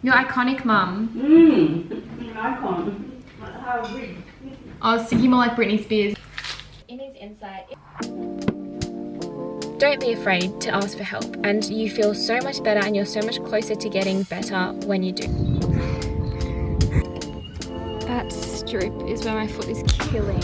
Your iconic mum. Icon. How big? I was thinking more like Britney Spears. In his insight, don't be afraid to ask for help, and you feel so much better and you're so much closer to getting better when you do. That strip is where my foot is killing.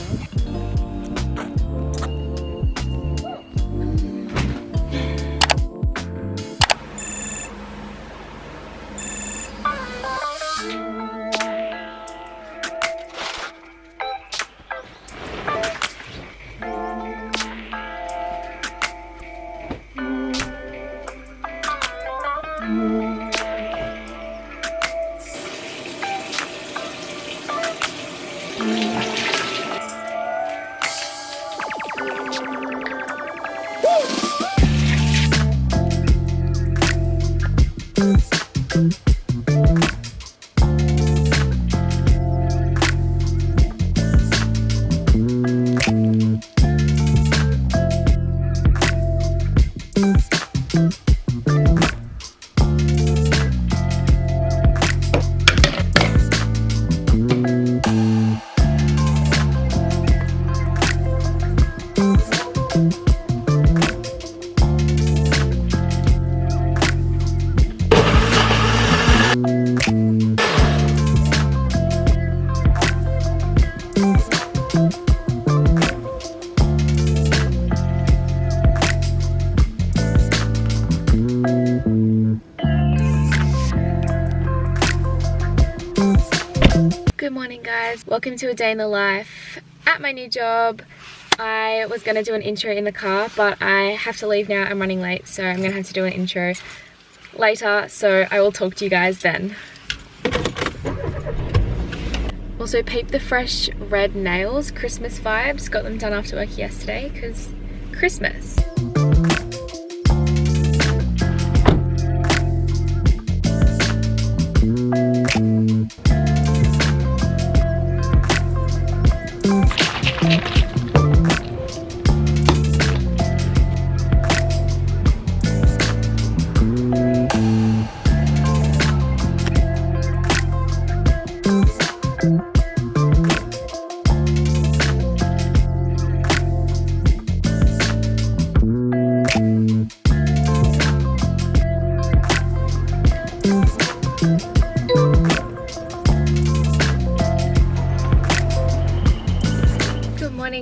Good morning guys, welcome to a day in the life at my new job. I was going to do an intro in the car, but I have to leave now. I'm running late, so I'm going to have to do an intro later, so I will talk to you guys then. Also peep the fresh red nails, Christmas vibes. Got them done after work yesterday because Christmas.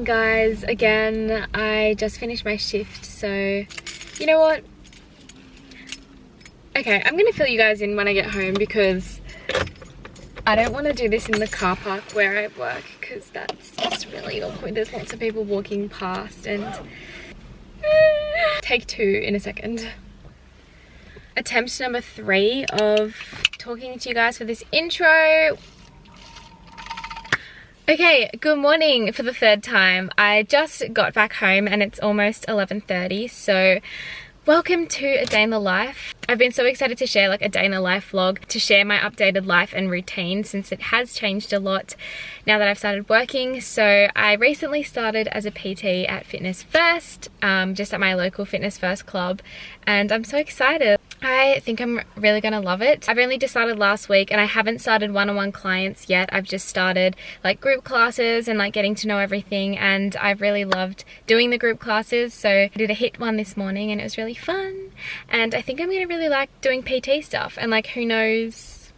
Guys, again, I just finished my shift, so you know what? Okay, I'm gonna fill you guys in when I get home because I don't want to do this in the car park where I work because that's just really awkward. There's lots of people walking past and take two in a second. Attempt number 3 of talking to you guys for this intro. Okay, good morning for the 3rd time. I just got back home and it's almost 11:30, so welcome to a day in the life. I've been so excited to share like a day in the life vlog, to share my updated life and routine since it has changed a lot now that I've started working. So I recently started as a PT at Fitness First, just at my local Fitness First club, and I'm so excited. I think I'm really gonna love it. I've only just started last week and I haven't started one-on-one clients yet. I've just started like group classes and like getting to know everything, and I've really loved doing the group classes. So I did a HIIT one this morning and it was really fun, and I think I'm gonna really like doing PT stuff. And like, who knows,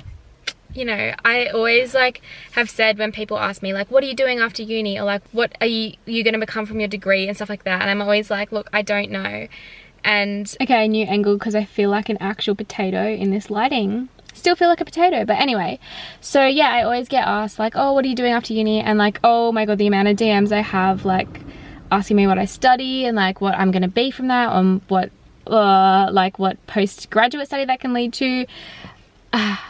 you know, I always like have said when people ask me like, what are you doing after uni, or like what are you gonna become from your degree and stuff like that, and I'm always like, look, I don't know. And okay, new angle because I feel like an actual potato in this lighting. Still feel like a potato, but anyway. So yeah, I always get asked like, oh, what are you doing after uni? And like, oh my god, the amount of DMs I have like asking me what I study and like what I'm gonna be from that, and what like what postgraduate study that can lead to.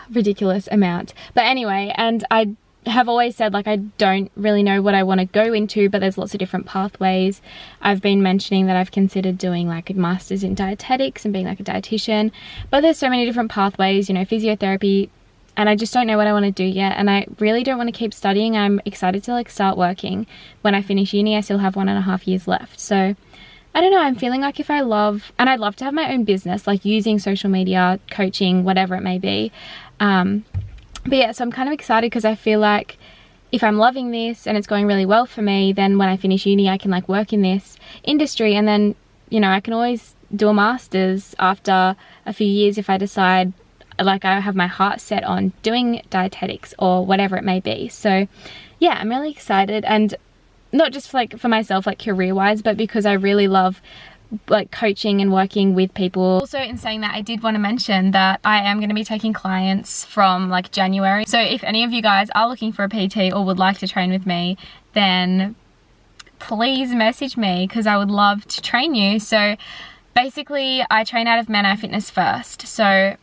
Ridiculous amount. But anyway, and I have always said like I don't really know what I want to go into, but there's lots of different pathways. I've been mentioning that I've considered doing like a master's in dietetics and being like a dietitian, but there's so many different pathways, you know, physiotherapy, and I just don't know what I want to do yet. And I really don't want to keep studying. I'm excited to like start working when I finish uni. I still have 1.5 years left, so I don't know, I'm feeling like I'd love to have my own business, like using social media, coaching, whatever it may be. But yeah, so I'm kind of excited because I feel like if I'm loving this and it's going really well for me, then when I finish uni I can like work in this industry, and then, you know, I can always do a master's after a few years if I decide like I have my heart set on doing dietetics or whatever it may be. So yeah, I'm really excited, and not just for myself, like career wise, but because I really love like coaching and working with people. Also, in saying that, I did want to mention that I am going to be taking clients from like January. So if any of you guys are looking for a PT or would like to train with me, then please message me because I would love to train you. So basically I train out of Menai Fitness First. So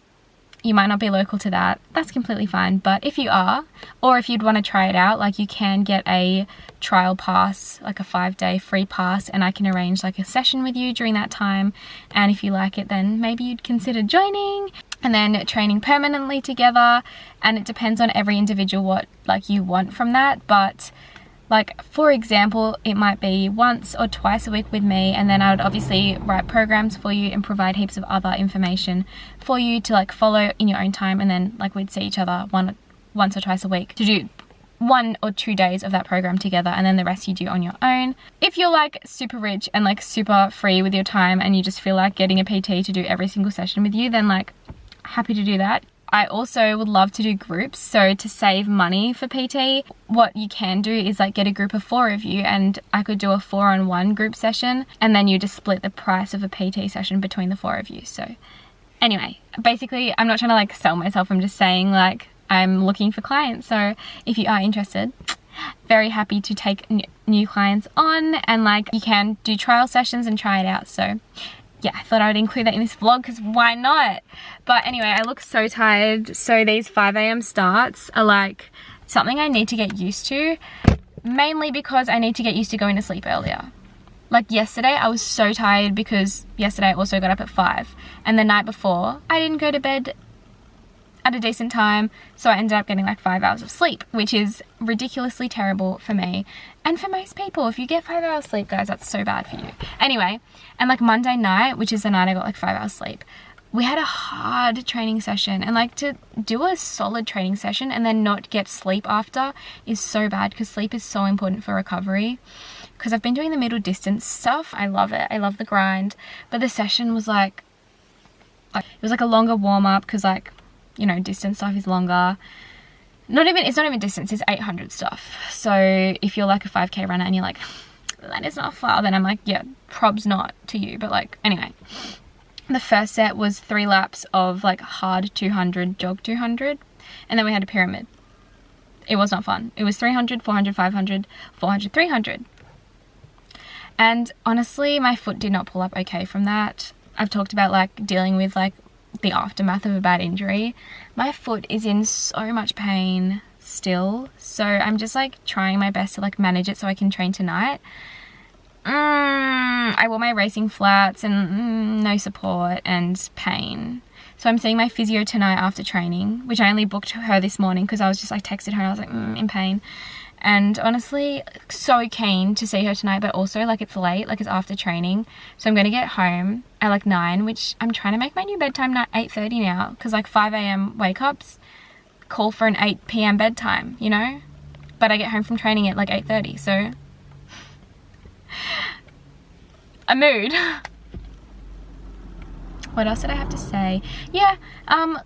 you might not be local to that, that's completely fine, but if you are, or if you'd want to try it out, like you can get a trial pass, like a 5-day free pass, and I can arrange like a session with you during that time, and if you like it then maybe you'd consider joining, and then training permanently together. And it depends on every individual what like you want from that, but like for example, it might be once or twice a week with me, and then I would obviously write programs for you and provide heaps of other information for you to like follow in your own time, and then like we'd see each other once or twice a week to do 1 or 2 days of that program together, and then the rest you do on your own. If you're like super rich and like super free with your time and you just feel like getting a PT to do every single session with you, then like happy to do that. I also would love to do groups, so to save money for PT, what you can do is like get a group of 4 of you, and I could do a 4-on-1 group session, and then you just split the price of a PT session between the 4 of you. So anyway, basically I'm not trying to like sell myself, I'm just saying like I'm looking for clients. So if you are interested, very happy to take new clients on, and like you can do trial sessions and try it out. So yeah, I thought I would include that in this vlog because why not? But anyway, I look so tired. So these 5 a.m. starts are like something I need to get used to, mainly because I need to get used to going to sleep earlier. Like yesterday, I was so tired because yesterday I also got up at 5, and the night before I didn't go to bed at a decent time, so I ended up getting like 5 hours of sleep, which is ridiculously terrible for me and for most people. If you get 5 hours sleep, guys, that's so bad for you. Anyway, and like Monday night, which is the night I got like 5 hours sleep, we had a hard training session, and like to do a solid training session and then not get sleep after is so bad, because sleep is so important for recovery. Because I've been doing the middle distance stuff, I love it, I love the grind, but the session was like it was like a longer warm-up, because like, you know, distance stuff is longer. It's not even distance, it's 800 stuff. So if you're like a 5k runner and you're like, that is not far, then I'm like, yeah, probs not to you. But like, anyway, the first set was 3 laps of like hard 200, jog 200, and then we had a pyramid. It was not fun. It was 300, 400, 500, 400, 300. And honestly, my foot did not pull up okay from that. I've talked about like dealing with like the aftermath of a bad injury. My foot is in so much pain still, so I'm just like trying my best to like manage it so I can train tonight. I wore my racing flats and no support and pain, so I'm seeing my physio tonight after training, which I only booked her this morning because I was just like texted her and I was like in pain. And honestly, so keen to see her tonight, but also like it's late, like it's after training, so I'm gonna get home at like 9, which I'm trying to make my new bedtime at 8:30 now, because like 5 a.m. wake ups call for an 8 p.m. bedtime, you know, but I get home from training at like 8:30, so a mood. What else did I have to say? Yeah,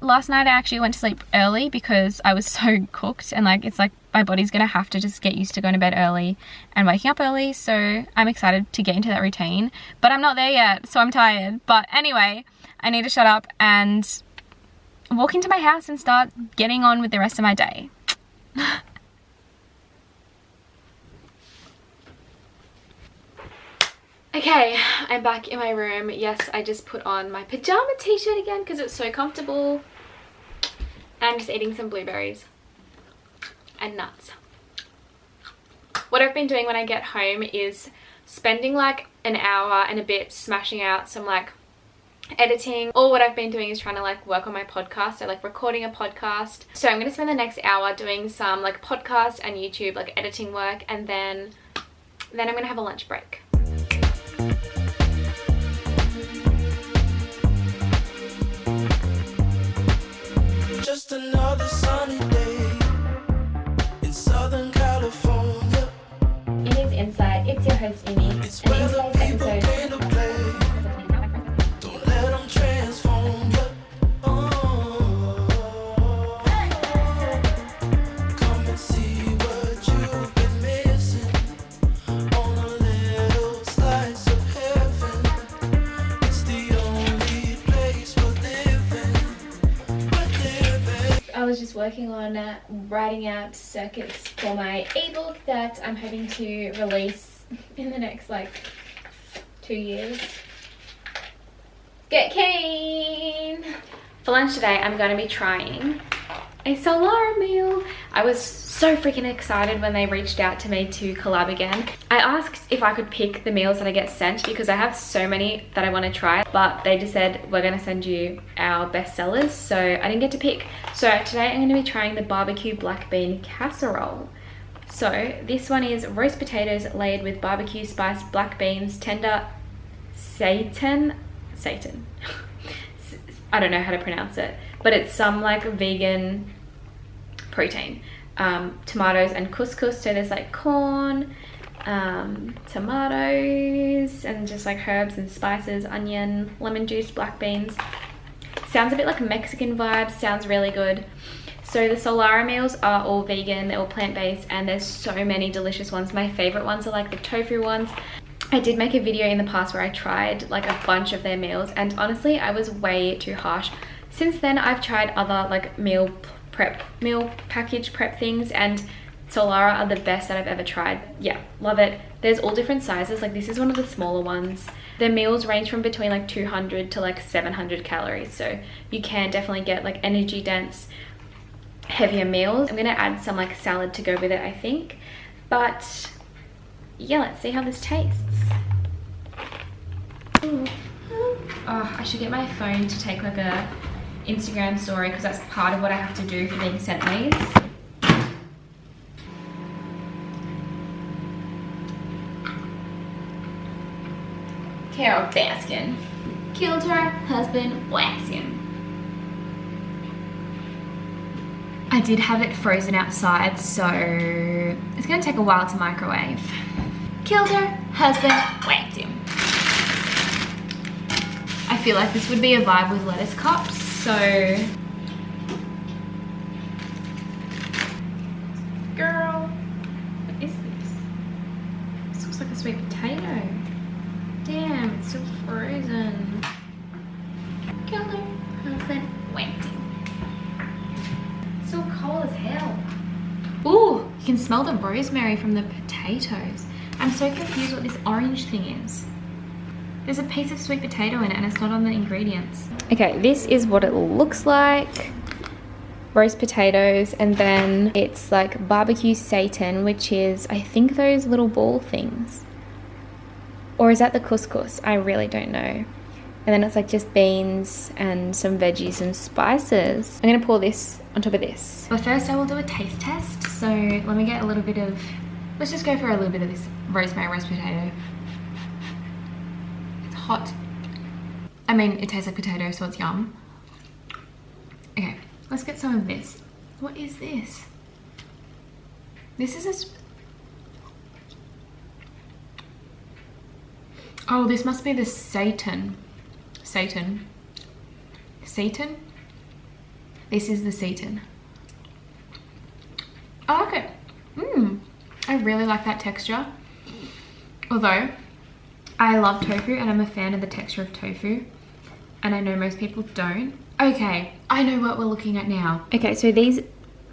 last night I actually went to sleep early because I was so cooked, and like it's like my body's gonna have to just get used to going to bed early and waking up early, so I'm excited to get into that routine, but I'm not there yet, so I'm tired. But anyway, I need to shut up and walk into my house and start getting on with the rest of my day. Okay, I'm back in my room. Yes, I just put on my pajama t-shirt again because it's so comfortable. And I'm just eating some blueberries and nuts. What I've been doing when I get home is spending like an hour and a bit smashing out some like editing, or what I've been doing is trying to like work on my podcast. I like recording a podcast, so I'm going to spend the next hour doing some like podcast and YouTube like editing work, and then I'm going to have a lunch break. Just another sunny day in Southern California. It is Insight. It's your host, Imi. It's And where in the today's people episode, came to play. Don't let them transform you. Come and see what you've been missing on a little slice of heaven. It's the only place we're living. I was just working on writing out circuits for my ebook that I'm hoping to release in the next like 2 years. Get keen! For lunch today, I'm going to be trying a Solara meal. I was so freaking excited when they reached out to me to collab again. I asked if I could pick the meals that I get sent because I have so many that I want to try, but they just said, we're going to send you our best sellers, so I didn't get to pick. So today I'm going to be trying the barbecue black bean casserole. So this one is roast potatoes layered with barbecue spiced black beans, tender seitan. I don't know how to pronounce it, but it's some like vegan protein. Tomatoes and couscous, so there's like corn, tomatoes, and just like herbs and spices, onion, lemon juice, black beans. Sounds a bit like Mexican vibes, sounds really good. So the Solara meals are all vegan, they're all plant-based, and there's so many delicious ones. My favorite ones are like the tofu ones. I did make a video in the past where I tried like a bunch of their meals, and honestly I was way too harsh. Since then I've tried other like meal package prep things, and Solara are the best that I've ever tried. Yeah, love it. There's all different sizes, like this is one of the smaller ones. Their meals range from between like 200 to like 700 calories, so you can definitely get like energy dense, heavier meals. I'm gonna add some like salad to go with it, I think. But yeah, let's see how this tastes. Ooh. Oh, I should get my phone to take like a Instagram story because that's part of what I have to do for being sent these. Carol Baskin killed her husband, whacked him. I did have it frozen outside, so it's gonna take a while to microwave. Killed her husband, whacked him. I feel like this would be a vibe with lettuce cups, so girl, what is this? This looks like a sweet potato. Damn, it's still frozen. Killed her husband, whacked him. It's so cold as hell. Ooh, you can smell the rosemary from the potatoes. I'm so confused what this orange thing is. There's a piece of sweet potato in it and it's not on the ingredients. Okay, this is what it looks like. Roast potatoes, and then it's like barbecue seitan, which is, I think, those little ball things. Or is that the couscous? I really don't know. And then it's like just beans and some veggies and spices. I'm gonna pour this on top of this. But first I will do a taste test. So let me get a little bit of, let's just go for a little bit of this rosemary roast potato. It's hot. I mean, it tastes like potato, so it's yum. Okay, let's get some of this. What is this? This is a... Oh, this must be the seitan. Seitan. This is the seitan. I like it. I really like that texture. Although, I love tofu and I'm a fan of the texture of tofu. And I know most people don't. Okay, I know what we're looking at now. Okay, so these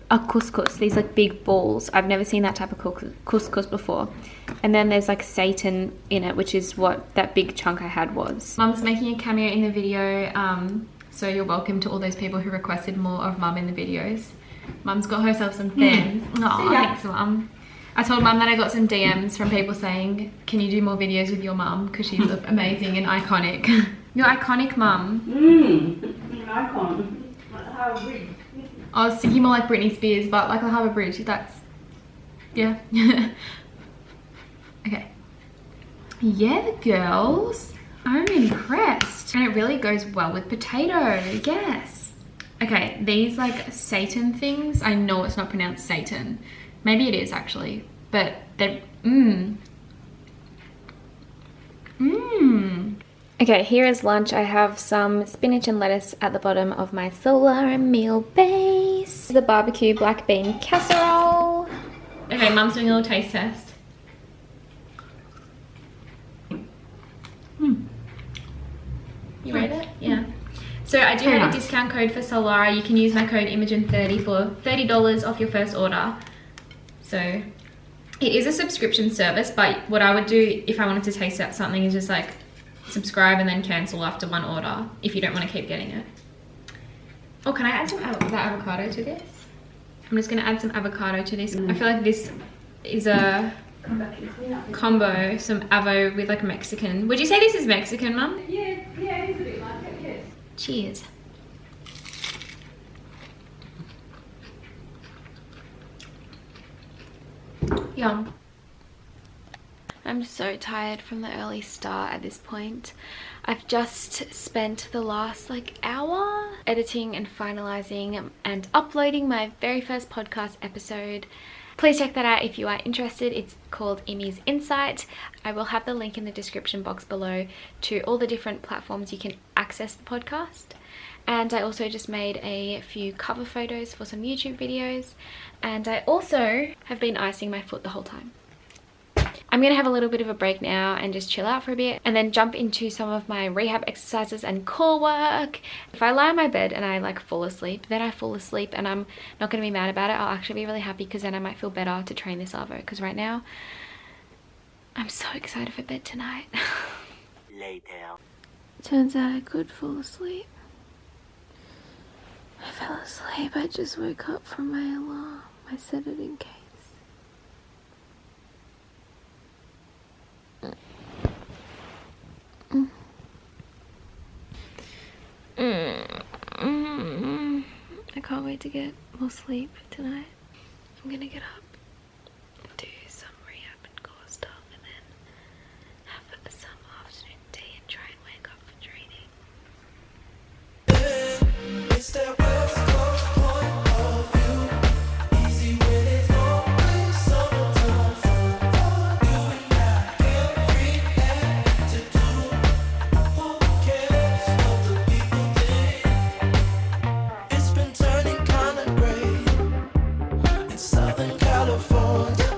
are couscous. These like big balls. I've never seen that type of couscous before. And then there's like seitan in it, which is what that big chunk I had was. Mum's making a cameo in the video, so you're welcome to all those people who requested more of Mum in the videos. Mum's got herself some fans. Oh, thanks, Mum. I told Mum that I got some DMs from people saying, can you do more videos with your mum? Because she's amazing and iconic. You're iconic, Mum. Icon. Like the Harbour Bridge. I was thinking more like Britney Spears, but like the Harbour Bridge, that's, yeah. Okay. Yeah, girls. I'm impressed. And it really goes well with potato, yes. Okay, these like Satan things, I know it's not pronounced Satan. Maybe it is actually, but they're, Okay, here is lunch. I have some spinach and lettuce at the bottom of my solar meal base. The barbecue black bean casserole. Okay, Mum's doing a little taste test. You rate it? Yeah. So I do have a discount code for Solara. You can use my code Imogen30 for $30 off your first order. So it is a subscription service, but what I would do if I wanted to taste out something is just like subscribe and then cancel after one order if you don't want to keep getting it. Oh, can I add some the avocado to this? I'm just going to add some avocado to this. I feel like this is a combo, some avo with like Mexican. Would you say this is Mexican, Mum? Yeah, it is a bit like it, yes. Cheers. Yum. I'm so tired from the early start at this point. I've just spent the last like hour editing and finalizing and uploading my very first podcast episode. Please check that out if you are interested. It's called Imi's Insight. I will have the link in the description box below to all the different platforms you can access the podcast. And I also just made a few cover photos for some YouTube videos. And I also have been icing my foot the whole time. I'm going to have a little bit of a break now and just chill out for a bit and then jump into some of my rehab exercises and core work. If I lie on my bed and I like fall asleep, then I fall asleep and I'm not going to be mad about it. I'll actually be really happy because then I might feel better to train this Arvo, because right now I'm so excited for bed tonight. Later. Turns out I could fall asleep. I fell asleep. I just woke up from my alarm. I set it in case. I can't wait to get more sleep tonight. I'm gonna get up, do some rehab and core stuff, and then have some afternoon tea and try and wake up for training. It's that West Coast point of view. Easy when it's always summertime for you and I. Carefree and to do. Who cares what the people think? It's been turning kinda gray in Southern California,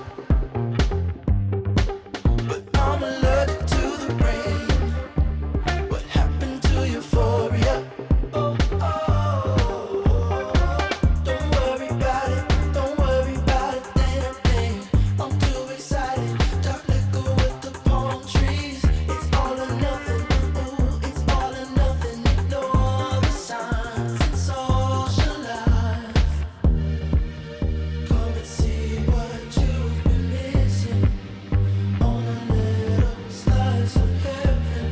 but I'm allergic to the rain. What happened to euphoria? Don't worry about it, don't worry about it, thing. I'm too excited. Dark liquor with the palm trees. It's all or nothing, ooh, it's all or nothing. Ignore the signs and socialize. Come and see what you've been missing on a little slice of heaven.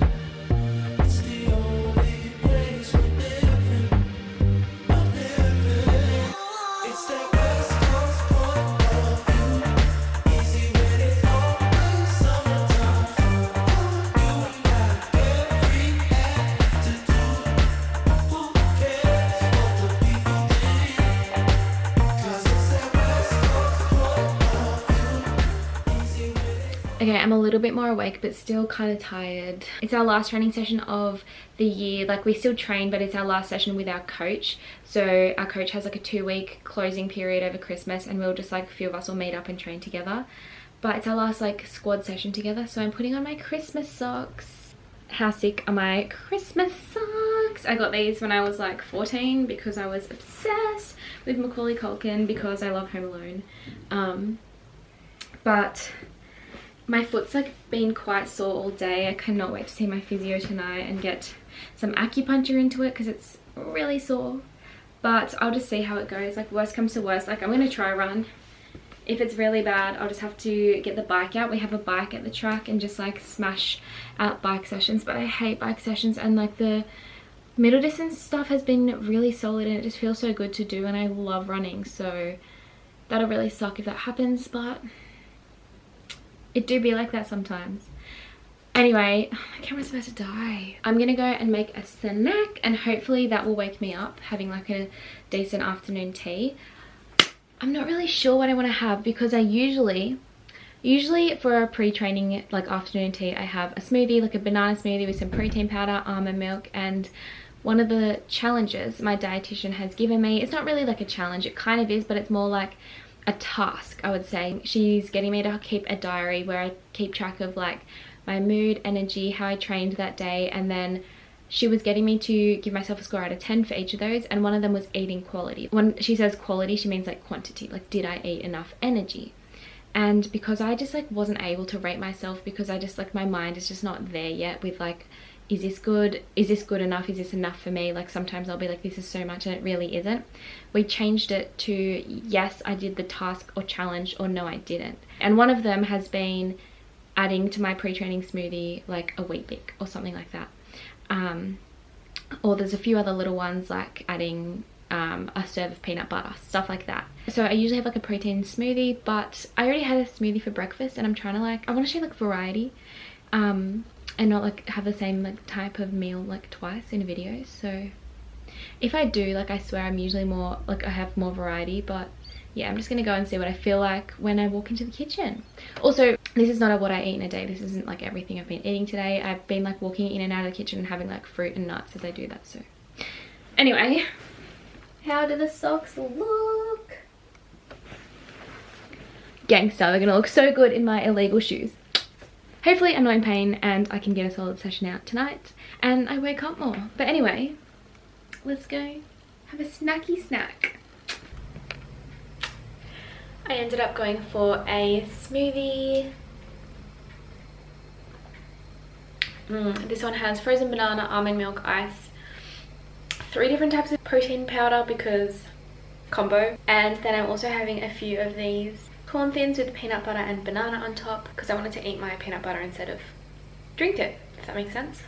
It's the only place we're living. It's that West Coast point of view. Easy when it's always summertime for you and I. Carefree and to do. Who cares what the people think? 'Cause it's that West Coast point of view. Easy when it's Okay, I'm a little bit more awake but still kind of tired. It's our last training session of the year. Like, we still train, but it's our last session with our coach. So our coach has like a 2-week closing period over Christmas, and we'll just like, a few of us will meet up and train together. But it's our last like squad session together, so I'm putting on my Christmas socks. How sick are my Christmas socks? I got these when I was like 14 because I was obsessed with Macaulay Culkin because I love Home Alone. But my foot's like been quite sore all day. I cannot wait to see my physio tonight and get some acupuncture into it because it's really sore. But I'll just see how it goes. Like, worst comes to worst, like I'm gonna try run. If it's really bad, I'll just have to get the bike out. We have a bike at the track and just like smash out bike sessions. But I hate bike sessions, and like the middle distance stuff has been really solid and it just feels so good to do, and I love running. So that'll really suck if that happens, but it do be like that sometimes. Anyway, my camera's about to die. I'm gonna go and make a snack and hopefully that will wake me up, having like a decent afternoon tea. I'm not really sure what I want to have because I usually for a pre-training like afternoon tea, I have a smoothie, like a banana smoothie with some protein powder, almond milk, and one of the challenges my dietitian has given me, it's not really like a challenge, it kind of is, but it's more like a task, I would say. She's getting me to keep a diary where I keep track of like my mood, energy, how I trained that day, and then she was getting me to give myself a score out of 10 for each of those, and one of them was eating quality. When she says quality, she means like quantity, like did I eat enough energy? And because I just like wasn't able to rate myself because I just like my mind is just not there yet with like, is this good? Is this good enough? Is this enough for me? Like sometimes I'll be like, this is so much, and it really isn't. We changed it to yes, I did the task or challenge, or no, I didn't. And one of them has been adding to my pre-training smoothie like a wheat bix or something like that. Or there's a few other little ones like adding a serve of peanut butter, stuff like that. So I usually have like a protein smoothie, but I already had a smoothie for breakfast and I'm trying to like, I want to share like variety and not like have the same like type of meal like twice in a video. So if I do, like I swear I'm usually more like I have more variety, but yeah, I'm just gonna go and see what I feel like when I walk into the kitchen. Also, this is not what I eat in a day. This isn't like everything I've been eating today. I've been like walking in and out of the kitchen and having like fruit and nuts as I do that. So anyway, how do the socks look? Gangster, they're gonna look so good in my illegal shoes. Hopefully I'm not in pain and I can get a solid session out tonight and I wake up more. But anyway, let's go have a snacky snack. I ended up going for a smoothie. This one has frozen banana, almond milk, ice, 3 different types of protein powder because combo, and then I'm also having a few of these corn thins with peanut butter and banana on top because I wanted to eat my peanut butter instead of drink it, if that makes sense.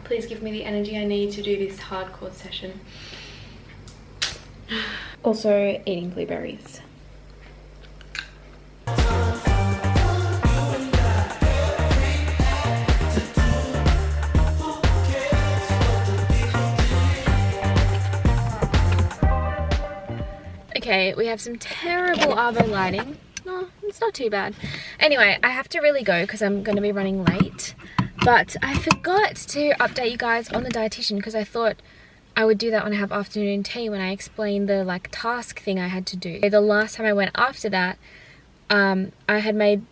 Please give me the energy I need to do this hardcore session. Also eating blueberries. Okay, we have some terrible arbo lighting. No, it's not too bad. Anyway, I have to really go because I'm going to be running late. But I forgot to update you guys on the dietitian because I thought I would do that when I have afternoon tea when I explained the like task thing I had to do. The last time I went after that, I had made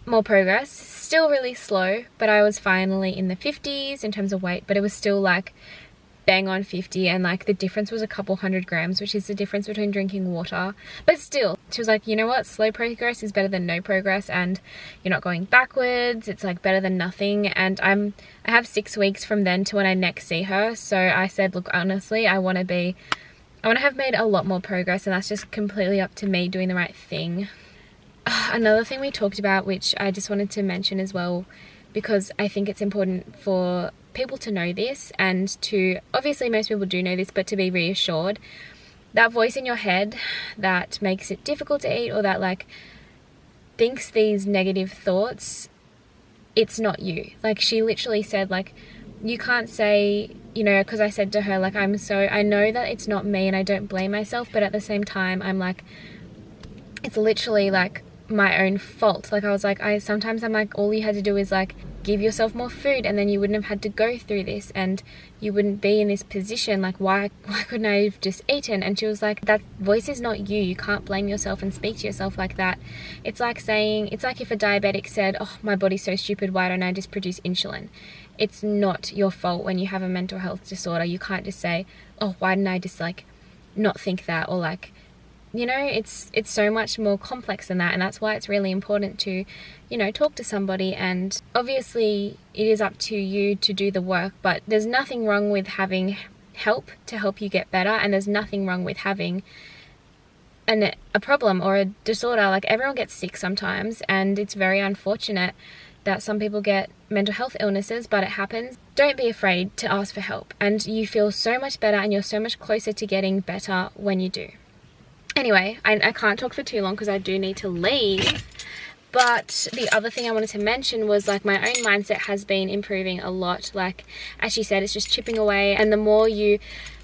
more progress. Still really slow, but I was finally in the 50s in terms of weight, but it was still like bang on 50, and like the difference was a couple 100 grams, which is the difference between drinking water. But still, she was like, you know what, slow progress is better than no progress, and you're not going backwards. It's like better than nothing. And I have 6 weeks from then to when I next see her. So I said, look, honestly, I want to have made a lot more progress, and that's just completely up to me doing the right thing. Another thing we talked about, which I just wanted to mention as well, because I think it's important for people to know this, and to, obviously most people do know this, but to be reassured, that voice in your head that makes it difficult to eat, or that like thinks these negative thoughts, it's not you. Like she literally said, like, you can't say, you know, because I said to her, like, I know that it's not me and I don't blame myself, but at the same time I'm like, it's literally like my own fault. Like I was like, sometimes I'm like, all you had to do is like give yourself more food and then you wouldn't have had to go through this and you wouldn't be in this position. Like why couldn't I have just eaten? And she was like, that voice is not you can't blame yourself and speak to yourself like that. It's like if a diabetic said, oh, my body's so stupid, why don't I just produce insulin? It's not your fault. When you have a mental health disorder, you can't just say, oh, why didn't I just like not think that, or like, you know, it's so much more complex than that. And that's why it's really important to, you know, talk to somebody. And obviously it is up to you to do the work, but there's nothing wrong with having help to help you get better, and there's nothing wrong with having a problem or a disorder. Like everyone gets sick sometimes, and it's very unfortunate that some people get mental health illnesses, but it happens. Don't be afraid to ask for help, and you feel so much better and you're so much closer to getting better when you do. Anyway, I can't talk for too long because I do need to leave. But the other thing I wanted to mention was like my own mindset has been improving a lot. Like, as she said, it's just chipping away. And the more you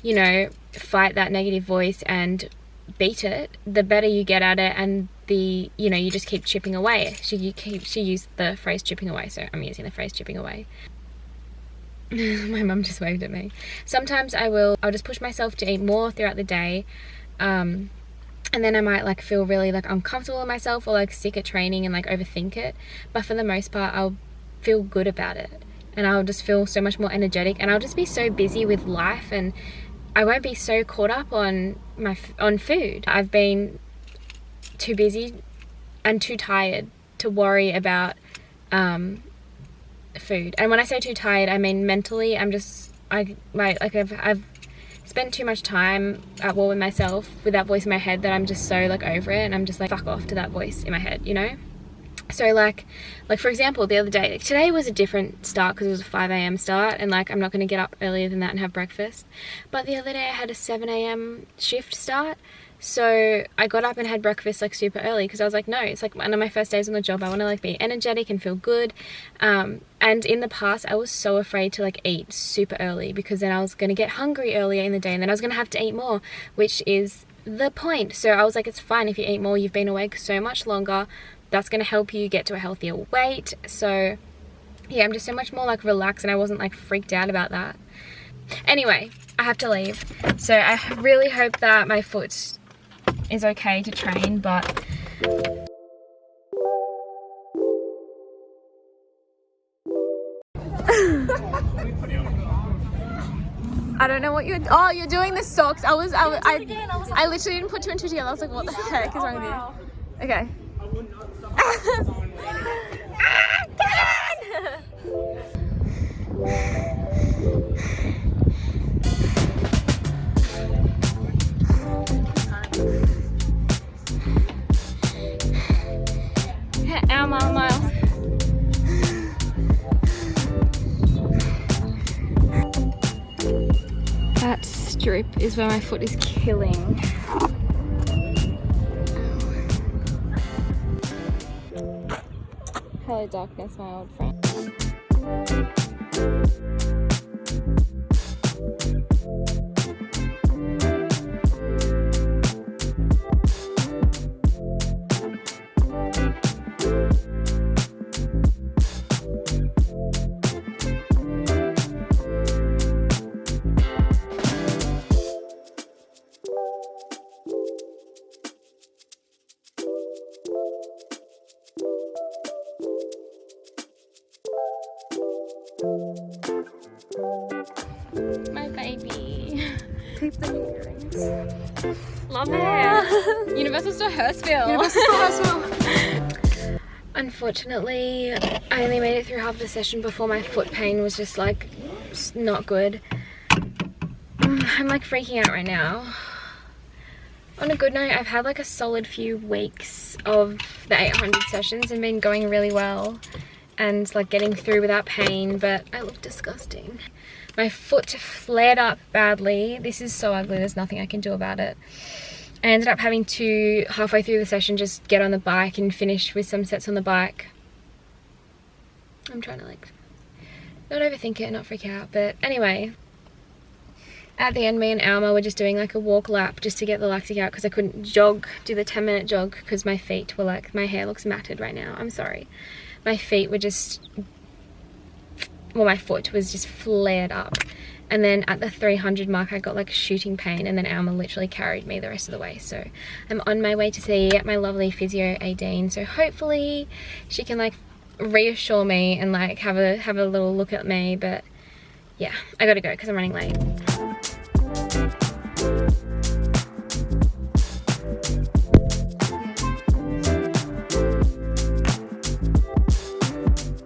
know, fight that negative voice and beat it, the better you get at it, and the, you know, you just keep chipping away. She used the phrase chipping away, so I'm using the phrase chipping away. My mum just waved at me. Sometimes I'll just push myself to eat more throughout the day, and then I might like feel really like uncomfortable with myself or like sick at training and like overthink it, but for the most part I'll feel good about it, and I'll just feel so much more energetic, and I'll just be so busy with life, and I won't be so caught up on food. I've been too busy and too tired to worry about food. And when I say too tired, I mean mentally. I've spent too much time at war with myself with that voice in my head that I'm just so like over it, and I'm just like, fuck off to that voice in my head, you know? So like for example, the other day, like today was a different start because it was a 5 a.m. start, and like I'm not going to get up earlier than that and have breakfast. But the other day I had a 7 a.m. shift start, so I got up and had breakfast like super early because I was like, no, it's like one of my first days on the job. I want to like be energetic and feel good. And in the past I was so afraid to like eat super early because then I was going to get hungry earlier in the day, and then I was going to have to eat more, which is the point. So I was like, it's fine if you eat more, you've been awake so much longer. That's going to help you get to a healthier weight. So yeah, I'm just so much more like relaxed, and I wasn't like freaked out about that. Anyway, I have to leave. So I really hope that my foot is okay to train, but I don't know what you're doing the socks. I literally didn't put two and two together. I was like, what the heck is wrong with you? Okay. Ow, mile. That strip is where my foot is killing. Hello darkness, my old friend. My baby. Keep the earrings. Love it. Universal Store Hurstville. Unfortunately, I only made it through half the session before my foot pain was just like not good. I'm like freaking out right now. On a good note, I've had like a solid few weeks of the 800 sessions and been going really well and like getting through without pain, but I look disgusting. My foot flared up badly. This is so ugly, there's nothing I can do about it. I ended up having to, halfway through the session, just get on the bike and finish with some sets on the bike. I'm trying to like not overthink it and not freak out, but anyway. At the end, me and Alma were just doing like a walk lap just to get the lactic out because I couldn't do the 10-minute jog because my feet were like, my hair looks matted right now, I'm sorry. My feet were just, well, my foot was just flared up. And then at the 300 mark, I got like shooting pain, and then Alma literally carried me the rest of the way. So I'm on my way to see my lovely physio, Aideen. So hopefully she can like reassure me and like have a little look at me. But yeah, I gotta go because I'm running late.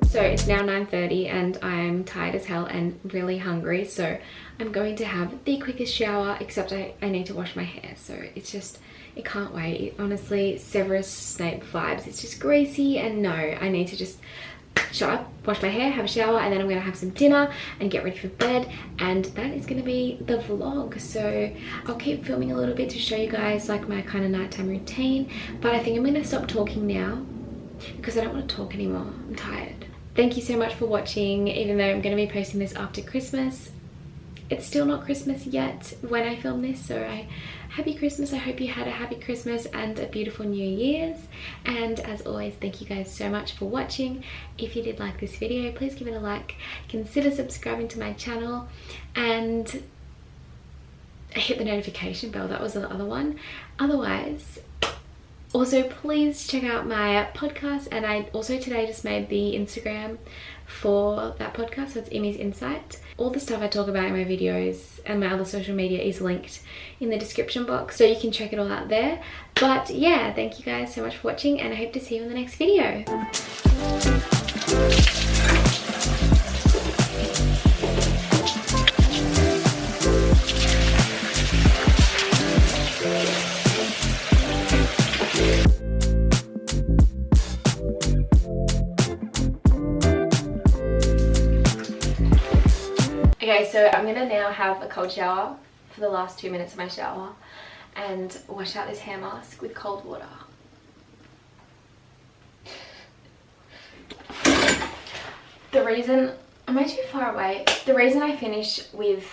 So it's now 9:30 and I'm tired as hell and really hungry, so I'm going to have the quickest shower, except I need to wash my hair, so it's just, it can't wait. Honestly, Severus Snape vibes. It's just greasy, and no, I need to just shut up, wash my hair, have a shower, and then I'm gonna have some dinner and get ready for bed, and that is gonna be the vlog. So I'll keep filming a little bit to show you guys like my kind of nighttime routine, but I think I'm gonna stop talking now because I don't want to talk anymore. I'm tired. Thank you so much for watching. Even though I'm gonna be posting this after Christmas, it's still not Christmas yet when I film this, so happy Christmas. I hope you had a happy Christmas and a beautiful New Year's. And as always, thank you guys so much for watching. If you did like this video, please give it a like, consider subscribing to my channel, and hit the notification bell. That was the other one. Otherwise, also please check out my podcast, and I also today just made the Instagram for that podcast, so it's Imi's Insight. All the stuff I talk about in my videos and my other social media is linked in the description box, so you can check it all out there. But yeah, thank you guys so much for watching, and I hope to see you in the next video. Okay, so I'm gonna now have a cold shower for the last 2 minutes of my shower and wash out this hair mask with cold water. The reason, am I too far away? The reason I finish with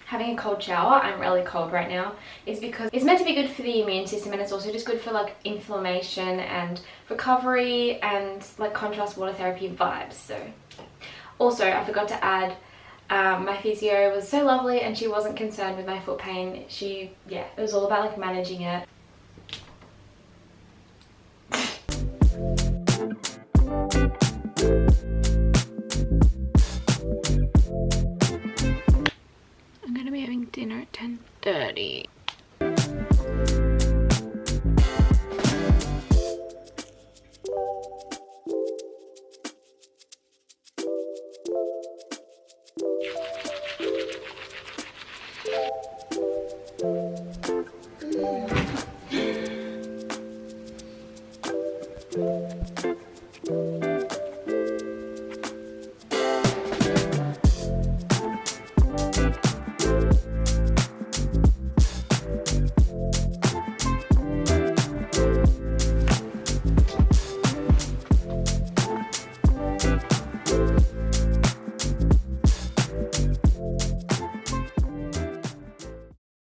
having a cold shower, I'm really cold right now, is because it's meant to be good for the immune system, and it's also just good for like inflammation and recovery and like contrast water therapy vibes. So also I forgot to add, my physio was so lovely and she wasn't concerned with my foot pain. Yeah, it was all about like managing it. I'm gonna be having dinner at 10:30.